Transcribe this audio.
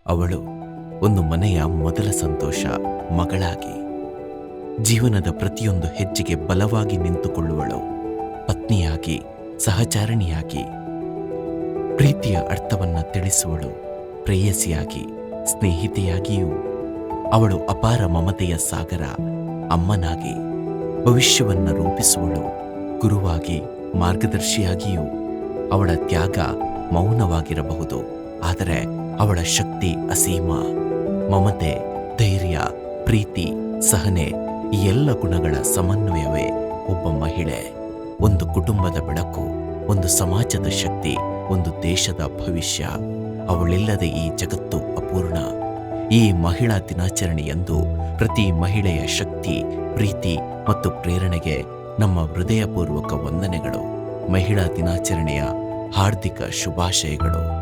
ಅವಳು ಒಂದು ಮನೆಯ ಮೊದಲ ಸಂತೋಷ, ಮಗಳಾಗಿ ಜೀವನದ ಪ್ರತಿಯೊಂದು ಹೆಜ್ಜೆಗೆ ಬಲವಾಗಿ ನಿಂತುಕೊಳ್ಳುವಳು, ಪತ್ನಿಯಾಗಿ, ಸಹಚಾರಿಣಿಯಾಗಿ, ಪ್ರೀತಿಯ ಅರ್ಥವನ್ನ ತಿಳಿಸುವಳು, ಪ್ರೇಯಸಿಯಾಗಿ, ಸ್ನೇಹಿತೆಯಾಗಿಯೂ. ಅವಳು ಅಪಾರ ಮಮತೆಯ ಸಾಗರ, ಅಮ್ಮನಾಗಿ, ಭವಿಷ್ಯವನ್ನ ರೂಪಿಸುವಳು, ಗುರುವಾಗಿ, ಮಾರ್ಗದರ್ಶಿಯಾಗಿಯೂ. ಅವಳ ತ್ಯಾಗ ಮೌನವಾಗಿರಬಹುದು, ಆದರೆ ಅವಳ ಶಕ್ತಿ ಅಸೀಮ. ಮಮತೆ, ಧೈರ್ಯ, ಪ್ರೀತಿ, ಸಹನೆ ಈ ಎಲ್ಲ ಗುಣಗಳ ಸಮನ್ವಯವೇ ಒಬ್ಬ ಮಹಿಳೆ. ಒಂದು ಕುಟುಂಬದ ಬೆಳಕು, ಒಂದು ಸಮಾಜದ ಶಕ್ತಿ, ಒಂದು ದೇಶದ ಭವಿಷ್ಯ. ಅವಳಿಲ್ಲದೆ ಈ ಜಗತ್ತು ಅಪೂರ್ಣ. ಈ ಮಹಿಳಾ ದಿನಾಚರಣೆಯಂದು ಪ್ರತಿ ಮಹಿಳೆಯ ಶಕ್ತಿ, ಪ್ರೀತಿ ಮತ್ತು ಪ್ರೇರಣೆಗೆ ನಮ್ಮ ಹೃದಯಪೂರ್ವಕ ವಂದನೆಗಳು. ಮಹಿಳಾ ದಿನಾಚರಣೆಯ ಹಾರ್ದಿಕ ಶುಭಾಶಯಗಳು.